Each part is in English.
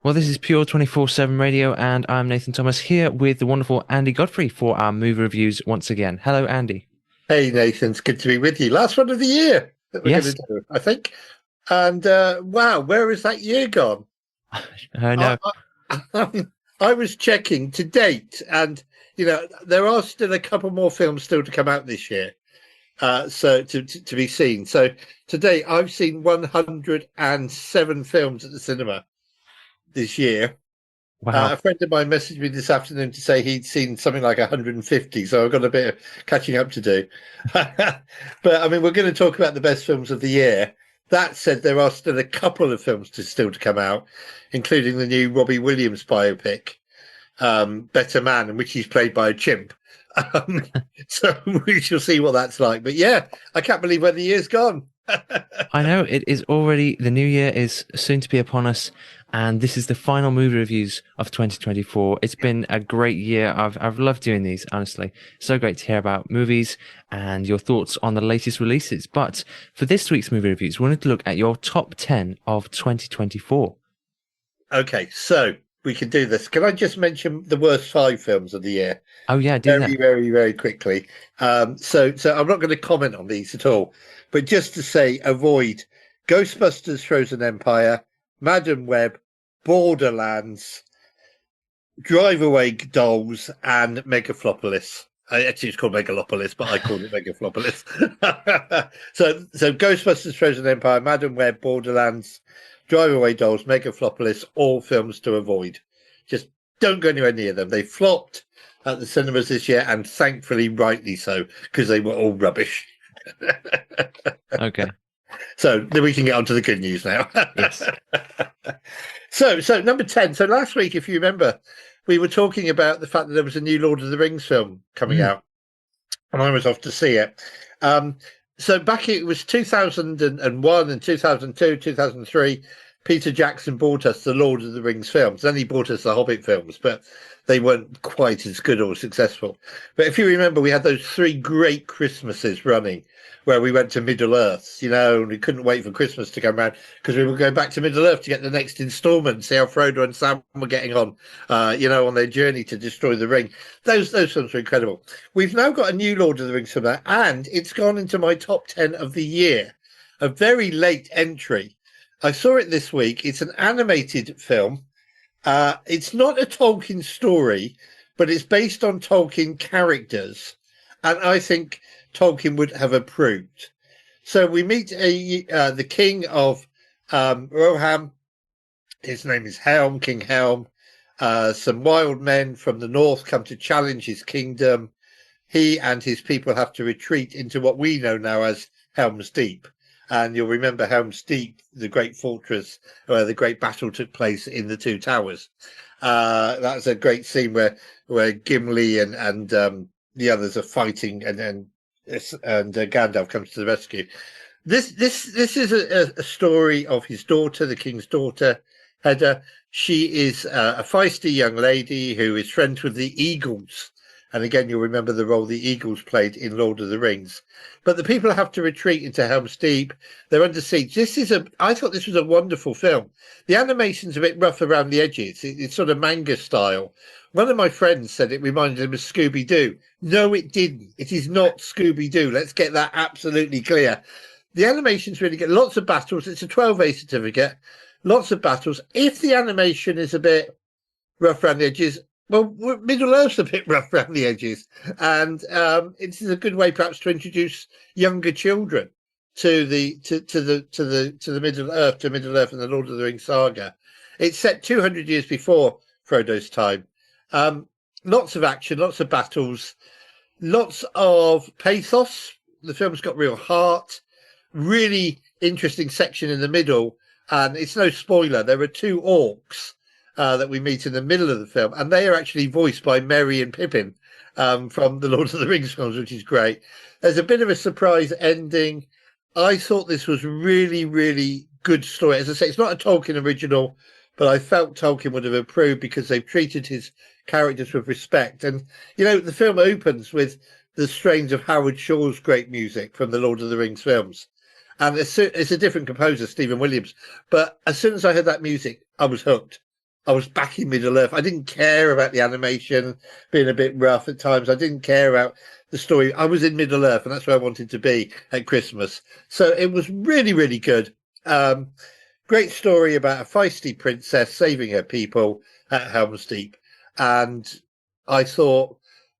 Well, this is Pure 24/7 Radio, and I'm Nathan Thomas here with the wonderful Andy Godfrey for our movie reviews once again. Hello, Andy. Hey Nathan, it's good to be with you. Last one of the year that we're going to Yes, do, I think. And wow, where has that year gone? I I, know. I was checking to date, and there are still a couple more films still to come out this year, so to be seen. So today I've seen 107 films at the cinema this year. Wow. A friend of mine messaged me this afternoon to say he'd seen something like 150, so I've got a bit of catching up to do. But I mean, we're going to talk about the best films of the year. That said, there are still a couple of films still to come out, including the new Robbie Williams biopic, Better Man, in which he's played by a chimp. Um, so we shall see what that's like. But yeah, I can't believe where the year's gone. I know it is already, the new year is soon to be upon us, and this is the final movie reviews of 2024. It's been a great year. I've loved doing these, honestly. So great to hear about movies and your thoughts on the latest releases. But for this week's movie reviews, we wanted to look at your top 10 of 2024. Okay, so we can do this. Can I just mention the worst five films of the year? Oh yeah, do that. Very, very, very quickly. So I'm not going to comment on these at all, but just to say, avoid Ghostbusters: Frozen Empire, Madam Web, Borderlands, Drive Away Dolls, and Megaflopolis. Actually, it's called Megalopolis, but I call it Megaflopolis. so Ghostbusters: Frozen Empire, Madam Web, Borderlands, Drive Away Dolls, Megaflopolis, all films to avoid. Just don't go anywhere near them. They flopped at the cinemas this year, and thankfully, rightly so, because they were all rubbish. Okay. So then we can get on to the good news now. Yes. So number 10. So last week, if you remember, we were talking about the fact that there was a new Lord of the Rings film coming Mm. out, and I was off to see it. So back it was 2001 and 2002, 2003. Peter Jackson bought us the Lord of the Rings films. Then he bought us the Hobbit films, but they weren't quite as good or successful. But if you remember, we had those three great Christmases running where we went to Middle Earth, and we couldn't wait for Christmas to come around because we were going back to Middle Earth to get the next installment, see how Frodo and Sam were getting on their journey to destroy the ring. Those films were incredible. We've now got a new Lord of the Rings film there, and it's gone into my top 10 of the year. A very late entry. I saw it this week. It's an animated film. It's not a Tolkien story, but it's based on Tolkien characters, and I think Tolkien would have approved. So we meet the king of Rohan. His name is Helm, King Helm. Some wild men from the north come to challenge his kingdom. He and his people have to retreat into what we know now as Helm's Deep. And you'll remember Helm's Deep, the great fortress where the great battle took place in the Two Towers. That's a great scene where Gimli and the others are fighting, and Gandalf comes to the rescue. This is a story of his daughter, the king's daughter, Hedda. She is a feisty young lady who is friends with the Eagles. And again, you'll remember the role the Eagles played in Lord of the Rings. But the people have to retreat into Helm's Deep. They're under siege. I thought this was a wonderful film. The animation's a bit rough around the edges. It's sort of manga style. One of my friends said it reminded him of Scooby-Doo. No, it didn't. It is not Scooby-Doo. Let's get that absolutely clear. The animation's really good. Lots of battles. It's a 12A certificate. Lots of battles. If the animation is a bit rough around the edges, well, Middle Earth's a bit rough around the edges, and it's a good way perhaps to introduce younger children to the Middle Earth, to Middle Earth and the Lord of the Rings saga. It's set 200 years before Frodo's time. Lots of action, lots of battles, lots of pathos. The film's got real heart. Really interesting section in the middle, and it's no spoiler. There are two orcs that we meet in the middle of the film, and they are actually voiced by Merry and Pippin from the Lord of the Rings films, which is great. There's a bit of a surprise ending. I thought this was really, really good story. As I say, it's not a Tolkien original, but I felt Tolkien would have approved because they've treated his characters with respect. And, the film opens with the strains of Howard Shaw's great music from the Lord of the Rings films. And it's a different composer, Stephen Williams. But as soon as I heard that music, I was hooked. I was back in Middle Earth. I didn't care about the animation being a bit rough at times. I didn't care about the story. I was in Middle Earth, and that's where I wanted to be at Christmas. So it was really, really good. Great story about a feisty princess saving her people at Helm's Deep, and I thought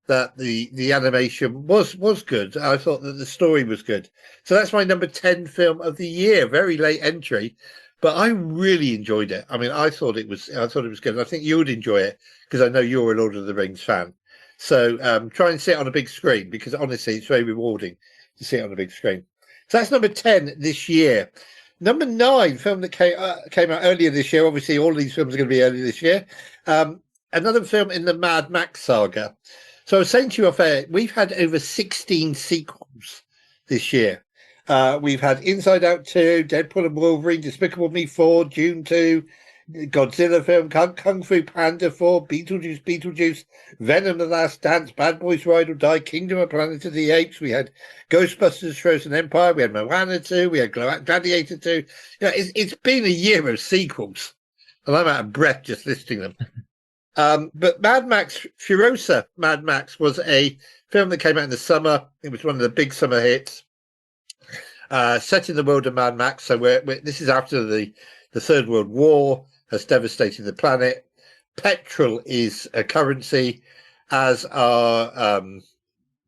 that the animation was good. I thought that the story was good. So that's my number 10 film of the year. Very late entry, but I really enjoyed it. I mean, I thought it was good. And I think you would enjoy it because I know you're a Lord of the Rings fan. So try and see it on a big screen, because honestly, it's very rewarding to see it on a big screen. So that's number 10 this year. Number 9, film that came out earlier this year. Obviously, all these films are going to be earlier this year. Another film in the Mad Max saga. So I was saying to you off air, we've had over 16 sequels this year. We've had Inside Out 2, Deadpool and Wolverine, Despicable Me 4, Dune 2, Godzilla film, Kung Fu Panda 4, Beetlejuice, Venom The Last Dance, Bad Boys Ride or Die, Kingdom of Planet of the Apes. We had Ghostbusters Frozen Empire. We had Moana 2. We had Gladiator 2. You know, it's been a year of sequels, and I'm out of breath just listing them. But Mad Max Furiosa Mad Max was a film that came out in the summer. It was one of the big summer hits. Set in the world of Mad Max. So this is after the Third World War has devastated the planet. Petrol is a currency, as are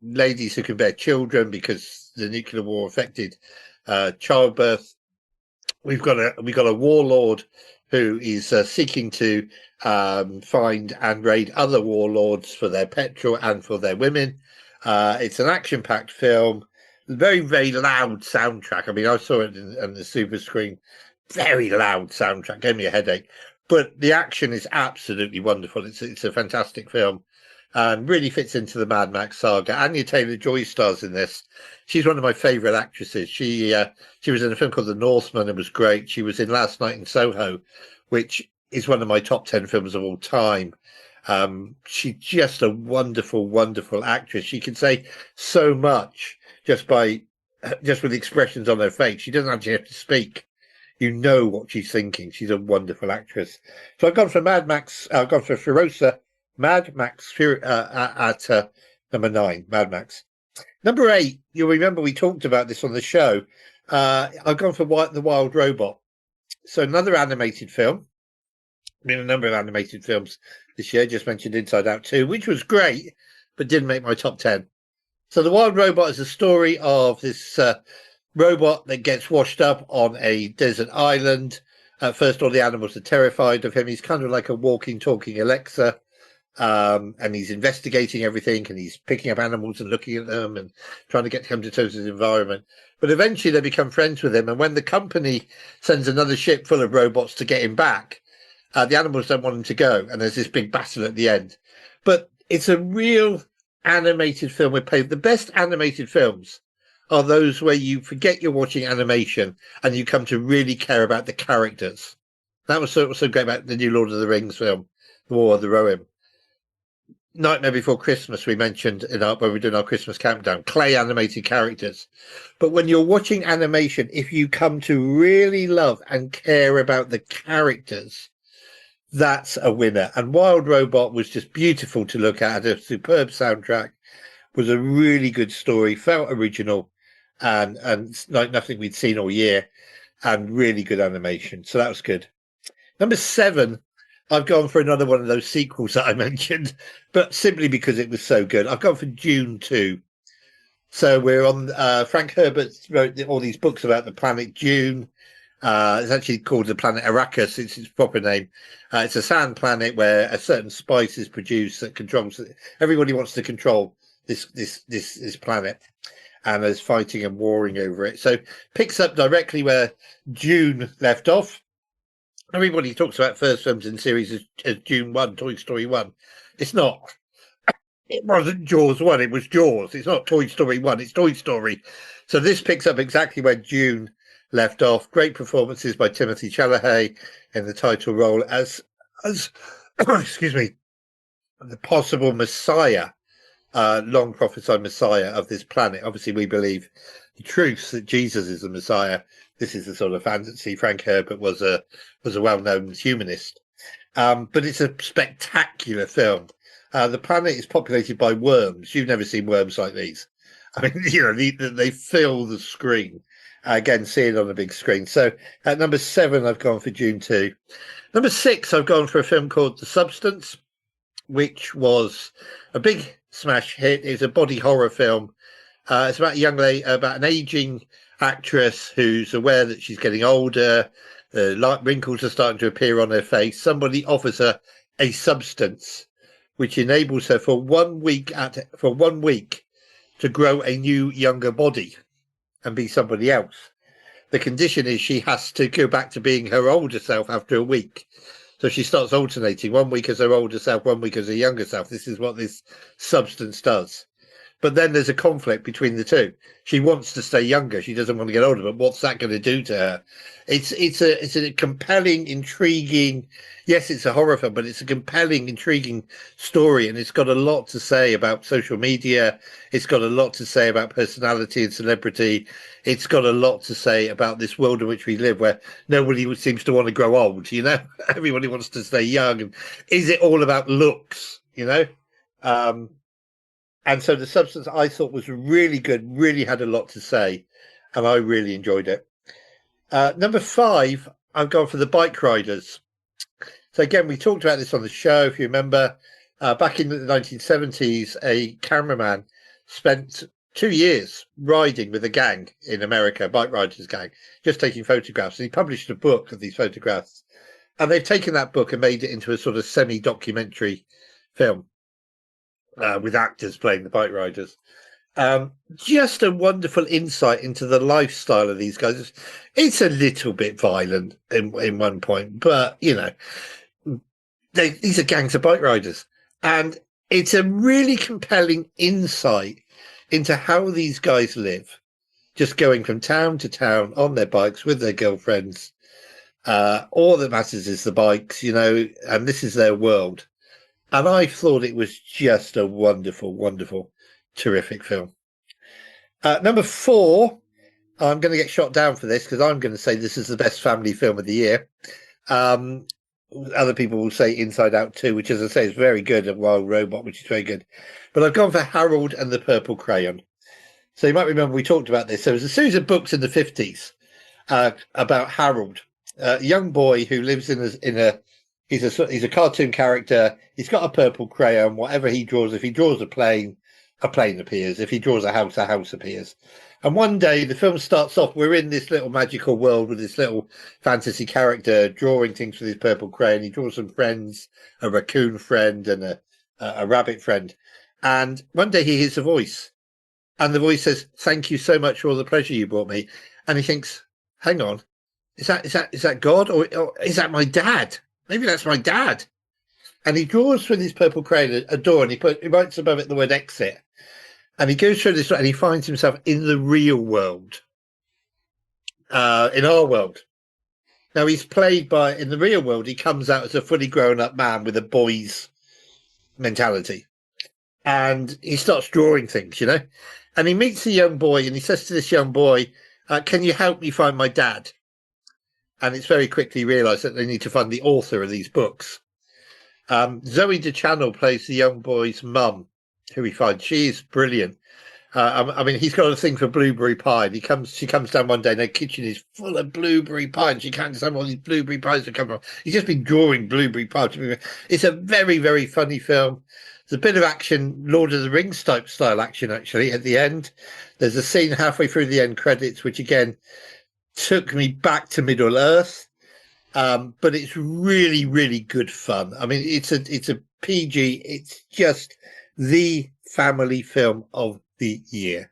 ladies who can bear children, because the nuclear war affected childbirth. We've got a warlord who is seeking to find and raid other warlords for their petrol and for their women. It's an action-packed film, very, very loud soundtrack. I mean, I saw it on the super screen. Very loud soundtrack, gave me a headache. But the action is absolutely wonderful. It's a fantastic film, and really fits into the Mad Max saga. Anya Taylor-Joy stars in this. She's one of my favourite actresses. She was in a film called The Northman. It was great. She was in Last Night in Soho, which is one of my top 10 films of all time. She's just a wonderful, wonderful actress. She can say so much just with expressions on her face. She doesn't actually have to speak. You know what she's thinking. She's a wonderful actress. So I've gone for Mad Max. I've gone for Furiosa, Mad Max at number 9, Mad Max. Number 8, you'll remember we talked about this on the show. I've gone for The Wild Robot. So another animated film. I mean, a number of animated films this year. Just mentioned Inside Out 2, which was great, but didn't make my top 10. So The Wild Robot is a story of this robot that gets washed up on a desert island. At first, all the animals are terrified of him. He's kind of like a walking, talking Alexa. And he's investigating everything, and he's picking up animals and looking at them and trying to get to come to terms with his environment. But eventually they become friends with him. And when the company sends another ship full of robots to get him back, the animals don't want him to go. And there's this big battle at the end. But it's a real animated film with play. The best animated films are those where you forget you're watching animation and you come to really care about the characters. That was so great about the new Lord of the Rings film, The War of the Rohirrim. Nightmare Before Christmas, we mentioned when we were doing our Christmas countdown, clay animated characters. But when you're watching animation, if you come to really love and care about the characters, that's a winner. And Wild Robot was just beautiful to look at. Had a superb soundtrack, was a really good story, felt original, and like nothing we'd seen all year, and really good animation. So that was good. Number 7, I've gone for another one of those sequels that I mentioned, but simply because it was so good. I've gone for Dune 2. So we're on, Frank Herbert wrote all these books about the planet Dune. It's actually called the planet Arrakis. It's its proper name. It's a sand planet where a certain spice is produced that controls. Everybody wants to control this planet, and there's fighting and warring over it. So picks up directly where Dune left off. Everybody talks about first films in series as Dune 1, Toy Story 1. It's not. It wasn't Jaws 1, it was Jaws. It's not Toy Story 1, it's Toy Story. So this picks up exactly where Dune left off. Great performances by Timothy Chalamet in the title role as excuse me, the possible Messiah, long prophesied Messiah of this planet. Obviously, we believe the truth that Jesus is the Messiah. This is the sort of fantasy. Frank Herbert was a well-known humanist. But it's a spectacular film. The planet is populated by worms. You've never seen worms like these. I mean, they fill the screen. Again, see it on a big screen. So at number 7, I've gone for Dune 2. Number 6, I've gone for a film called The Substance, which was a big smash hit. It's a body horror film. It's about a young lady, about an aging actress who's aware that she's getting older. The wrinkles are starting to appear on her face. Somebody offers her a substance which enables her for 1 week to grow a new, younger body and be somebody else. The condition is she has to go back to being her older self after a week. So she starts alternating 1 week as her older self, 1 week as her younger self. This is what this substance does. But then there's a conflict between the two. She wants to stay younger. She doesn't want to get older. But what's that going to do to her? It's a compelling, intriguing. Yes, it's a horror film, but it's a compelling, intriguing story, and it's got a lot to say about social media. It's got a lot to say about personality and celebrity. It's got a lot to say about this world in which we live, where nobody seems to want to grow old. Everybody wants to stay young. And is it all about looks? And so The Substance, I thought, was really good, really had a lot to say, and I really enjoyed it. Number 5, I've gone for The Bike Riders. So again, we talked about this on the show, if you remember. Back in the 1970s, a cameraman spent 2 years riding with a gang in America, bike riders gang, just taking photographs. And he published a book of these photographs. And they've taken that book and made it into a sort of semi-documentary film. With actors playing the bike riders. Just a wonderful insight into the lifestyle of these guys. It's a little bit violent in one point, but, these are gangs of bike riders. And it's a really compelling insight into how these guys live, just going from town to town on their bikes with their girlfriends. All that matters is the bikes, and this is their world. And I thought it was just a wonderful, wonderful, terrific film. Number 4, I'm going to get shot down for this because I'm going to say this is the best family film of the year. Other people will say Inside Out 2, which, as I say, is very good, and Wild Robot, which is very good. But I've gone for Harold and the Purple Crayon. So you might remember we talked about this. There was a series of books in the 50s about Harold, a young boy who lives in a he's a cartoon character. He's got a purple crayon. Whatever he draws, if he draws a plane appears. If he draws a house appears. And one day the film starts off, we're in this little magical world with this little fantasy character drawing things with his purple crayon. He draws some friends, a raccoon friend and a rabbit friend. And one day he hears a voice. And the voice says, "Thank you so much for all the pleasure you brought me." And he thinks, hang on, is that God or is that my dad? Maybe that's my dad. And he draws with his purple crayon a door, and he writes above it the word exit. And he goes through this, and he finds himself in the real world, in our world. Now, he's played in the real world, he comes out as a fully grown up man with a boy's mentality. And he starts drawing things, And he meets a young boy, and he says to this young boy, "Can you help me find my dad?" And it's very quickly realised that they need to find the author of these books. Zoe Deschanel plays the young boy's mum, who we find she's brilliant. I mean, he's got a thing for blueberry pie. And she comes down one day, and her kitchen is full of blueberry pie, and she can't understand where all these blueberry pies are coming from. He's just been drawing blueberry pie. It's a very, very funny film. There's a bit of action, Lord of the Rings type style action, actually, at the end. There's a scene halfway through the end credits, which again took me back to Middle Earth. But it's really, really good fun. I mean, it's a PG. It's just the family film of the year.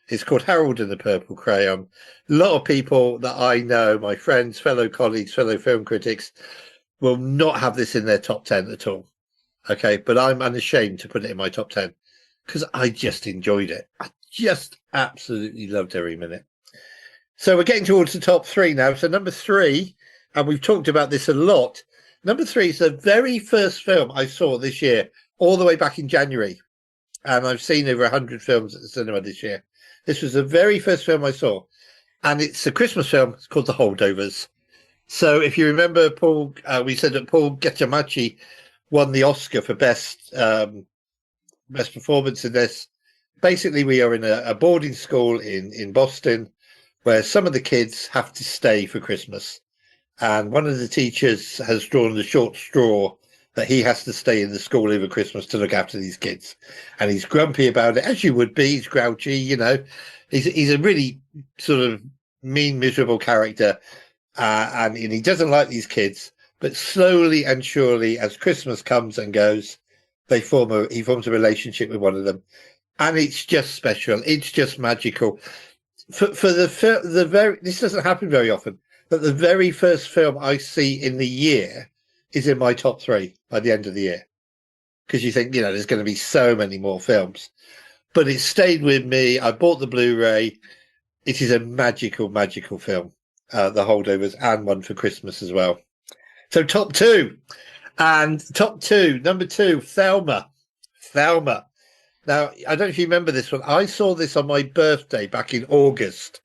It's called Harold and the Purple Crayon. A lot of people that I know, my friends, fellow colleagues, fellow film critics, will not have this in their top 10 at all. Okay, but I'm unashamed to put it in my top 10 because I just enjoyed it. I just absolutely loved every minute. So we're getting towards the top 3 now. So number 3, and we've talked about this a lot. Number 3 is the very first film I saw this year, all the way back in January. And I've seen over 100 films at the cinema this year. This was the very first film I saw. And it's a Christmas film. It's called The Holdovers. So if you remember, Paul, we said that Paul Giamatti won the Oscar for best performance in this. Basically, we are in a boarding school in Boston where some of the kids have to stay for Christmas. And one of the teachers has drawn the short straw that he has to stay in the school over Christmas to look after these kids. And he's grumpy about it, as you would be. He's grouchy, you know. He's a really sort of mean, miserable character. And he doesn't like these kids. But slowly and surely, as Christmas comes and goes, he forms a relationship with one of them. And it's just special. It's just magical. For the very, this doesn't happen very often, but the very first film I see in the year is in my top 3 by the end of the year. Because you think, you know, there's going to be so many more films. But it stayed with me. I bought the Blu-ray. It is a magical, magical film. The Holdovers, and one for Christmas as well. So top 2. And top 2, number 2, Thelma. Thelma. Now, I don't know if you remember this one. I saw this on my birthday back in August.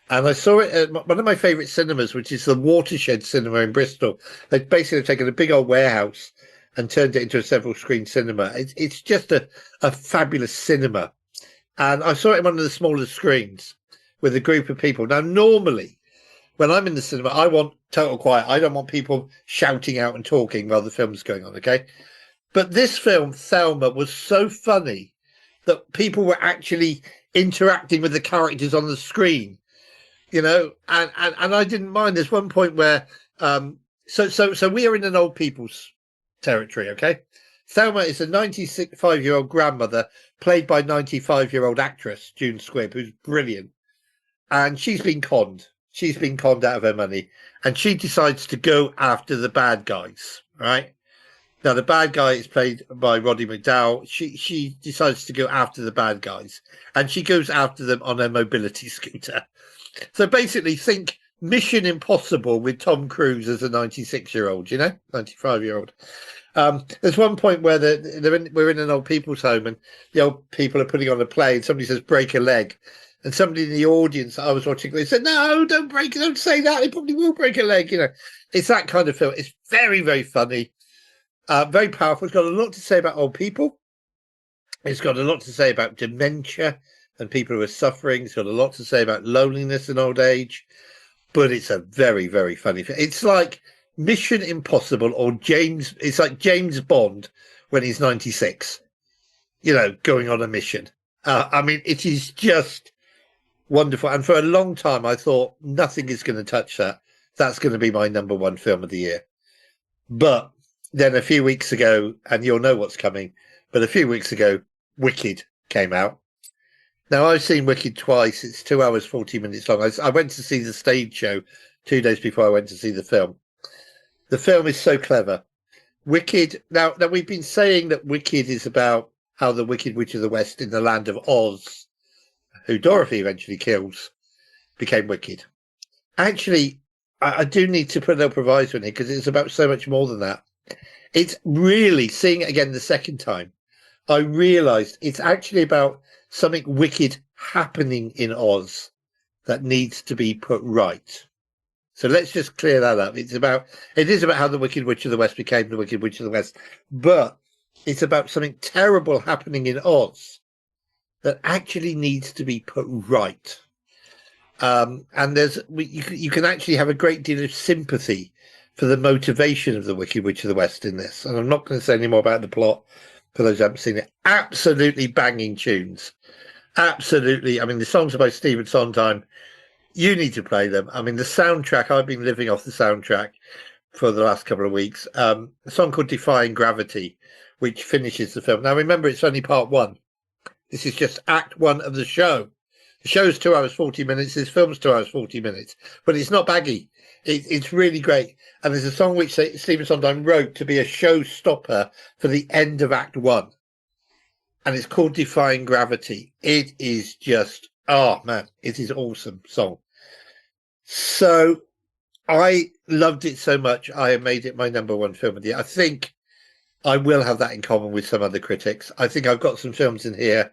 And I saw it at one of my favourite cinemas, which is the Watershed Cinema in Bristol. They've basically taken a big old warehouse and turned it into a several-screen cinema. It's just a fabulous cinema. And I saw it on one of the smaller screens with a group of people. Now, normally, when I'm in the cinema, I want total quiet. I don't want people shouting out and talking while the film's going on, okay? But this film, Thelma, was so funny that people were actually interacting with the characters on the screen, you know, and I didn't mind. There's one point where, so we are in an old people's territory, okay? Thelma is a 95-year-old grandmother played by 95-year-old actress June Squibb, who's brilliant. And she's been conned. She's been conned out of her money. And she decides to go after the bad guys, right? Now, the bad guy is played by Roddy McDowall. She decides to go after the bad guys. And she goes after them on a mobility scooter. So basically, think Mission Impossible with Tom Cruise as a 96-year-old, you know, 95-year-old. There's one point where we're in an old people's home and the old people are putting on a play and somebody says, break a leg. And somebody in the audience I was watching, they said, no, don't break it. Don't say that. It probably will break a leg. You know, it's that kind of film. It's very, very funny. Very powerful. It's got a lot to say about old people. It's got a lot to say about dementia and people who are suffering. It's got a lot to say about loneliness in old age. But it's a very, very funny film. It's like Mission Impossible or it's like James Bond when he's 96, you know, going on a mission. I mean, it is just wonderful. And for a long time, I thought nothing is going to touch that. That's going to be my number 1 film of the year. But then a few weeks ago, and you'll know what's coming, but a few weeks ago, Wicked came out. Now, I've seen Wicked twice. It's 2 hours, 40 minutes long. I went to see the stage show 2 days before I went to see the film. The film is so clever. Wicked. Now we've been saying that Wicked is about how the Wicked Witch of the West in the land of Oz, who Dorothy eventually kills, became wicked. Actually, I do need to put a little proviso in here because it's about so much more than that. It's really, seeing it again the second time, I realised it's actually about something wicked happening in Oz that needs to be put right. So let's just clear that up. It is about how the Wicked Witch of the West became the Wicked Witch of the West, but it's about something terrible happening in Oz that actually needs to be put right. And you can actually have a great deal of sympathy for the motivation of the Wicked Witch of the West in this. And I'm not going to say any more about the plot for those who haven't seen it. Absolutely banging tunes. Absolutely. I mean, the songs are by Stephen Sondheim. You need to play them. I mean, the soundtrack, I've been living off the soundtrack for the last couple of weeks. A song called Defying Gravity, which finishes the film. Now, remember, it's only part 1. This is just act 1 of the show. The show's 2 hours, 40 minutes. This film's 2 hours, 40 minutes. But it's not baggy. It's really great. And there's a song which Stephen Sondheim wrote to be a showstopper for the end of Act 1. And it's called Defying Gravity. It is just, oh, man, it is an awesome song. So I loved it so much, I have made it my number 1 film of the year. I think I will have that in common with some other critics. I think I've got some films in here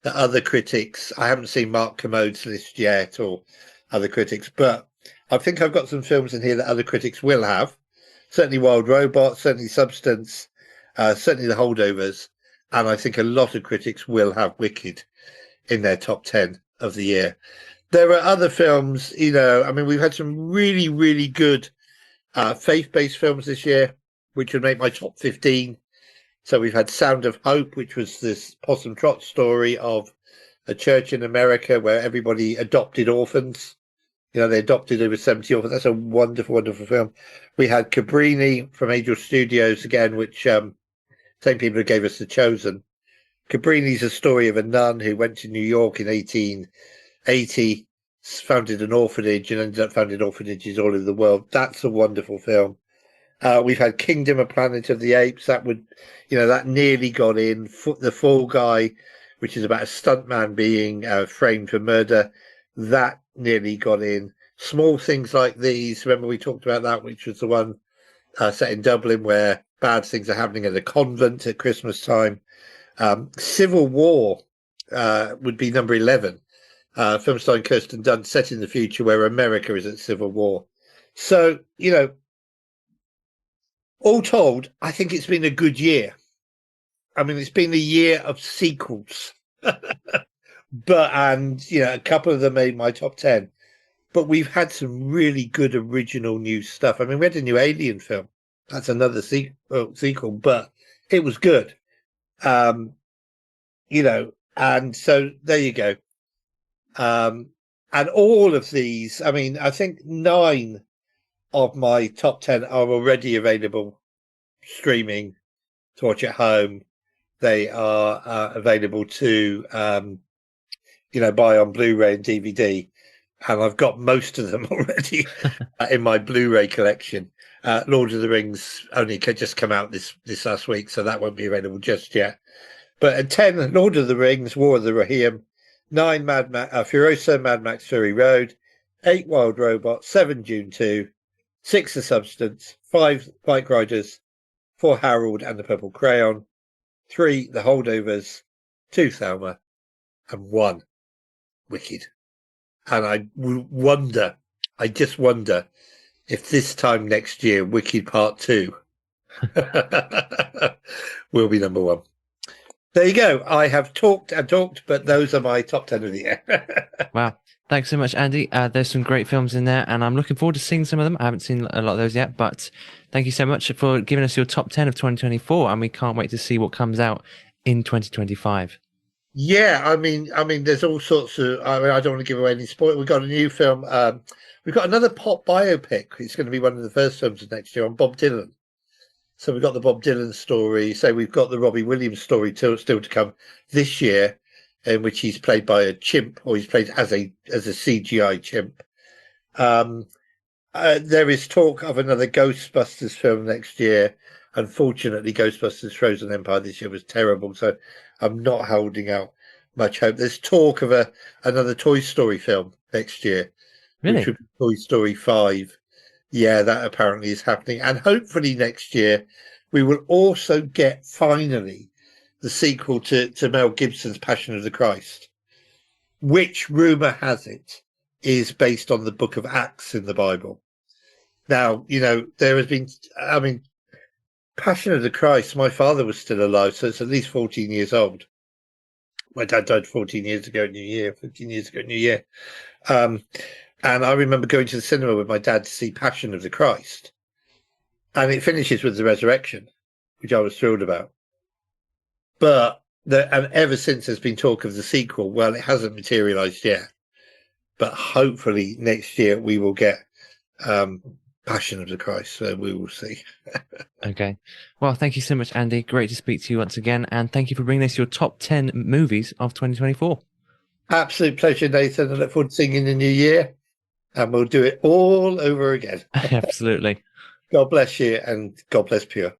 that other critics, I haven't seen Mark Commode's list yet or other critics, but I think I've got some films in here that other critics will have. Certainly Wild Robot, certainly Substance, certainly The Holdovers. And I think a lot of critics will have Wicked in their top 10 of the year. There are other films, we've had some really, really good faith-based films this year, which would make my top 15. So we've had Sound of Hope, which was this Possum Trot story of a church in America where everybody adopted orphans. They adopted over 70 orphans. That's a wonderful, wonderful film. We had Cabrini from Angel Studios again, which same people who gave us The Chosen. Cabrini's a story of a nun who went to New York in 1880, founded an orphanage, and ended up founding orphanages all over the world. That's a wonderful film. We've had Kingdom, A Planet of the Apes. That nearly got in. The Fall Guy, which is about a stuntman being framed for murder. That nearly got in. Small Things Like These. Remember we talked about that, which was the one set in Dublin where bad things are happening at a convent at Christmas time. Civil War would be number 11. Film starring Kirsten Dunst, set in the future where America is at civil war. So, all told, I think it's been a good year. It's been a year of sequels. A couple of them made my top 10. But we've had some really good original new stuff. We had a new Alien film. That's another sequel, but it was good. And so there you go. And all of these, I think 9 of my top 10 are already available streaming to watch at home. They are available to, buy on Blu-ray and DVD. And I've got most of them already in my Blu-ray collection. Lord of the Rings only just come out this last week, so that won't be available just yet. But at 10, Lord of the Rings, War of the Rohirrim. 9, Furiosa, Mad Max Fury Road. 8, Wild Robot. 7, Dune 2. 6, The Substance. 5, Bike Riders. 4, Harold and the Purple Crayon. 3, The Holdovers. 2, Thelma. And 1, Wicked. And I just wonder if this time next year, Wicked Part 2 will be number 1. There you go. I have talked and talked, but those are my top 10 of the year. Wow. Thanks so much, Andy. There's some great films in there, and I'm looking forward to seeing some of them. I haven't seen a lot of those yet, but thank you so much for giving us your top 10 of 2024, and we can't wait to see what comes out in 2025. Yeah, there's all sorts of. I don't want to give away any spoil. We've got a new film. We've got another pop biopic. It's going to be one of the first films of next year on Bob Dylan. So we've got the Bob Dylan story. So we've got the Robbie Williams story still to come this year, in which he's played by a chimp, or he's played as a CGI chimp. There is talk of another Ghostbusters film next year. Unfortunately, Ghostbusters Frozen Empire this year was terrible, so I'm not holding out much hope. There's talk of another Toy Story film next year, Really? which would be Toy Story 5. Yeah, that apparently is happening. And hopefully next year, we will also get, finally, the sequel to Mel Gibson's Passion of the Christ, which, rumour has it, is based on the book of Acts in the Bible. Now, there has been, Passion of the Christ, my father was still alive, so it's at least 14 years old. My dad died 14 years ago at New Year, 15 years ago at New Year. And I remember going to the cinema with my dad to see Passion of the Christ. And it finishes with the resurrection, which I was thrilled about. But and ever since there's been talk of the sequel. Well, it hasn't materialized yet. But hopefully next year we will get Passion of the Christ. So we will see. Okay. Well, thank you so much, Andy. Great to speak to you once again. And thank you for bringing us your top 10 movies of 2024. Absolute pleasure, Nathan. I look forward to seeing you in the new year. And we'll do it all over again. Absolutely. God bless you, and God bless Pure.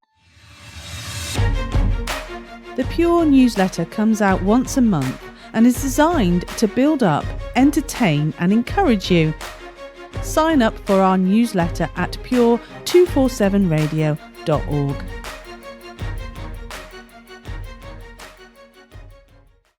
The Pure newsletter comes out once a month and is designed to build up, entertain and encourage you. Sign up for our newsletter at pure247radio.org.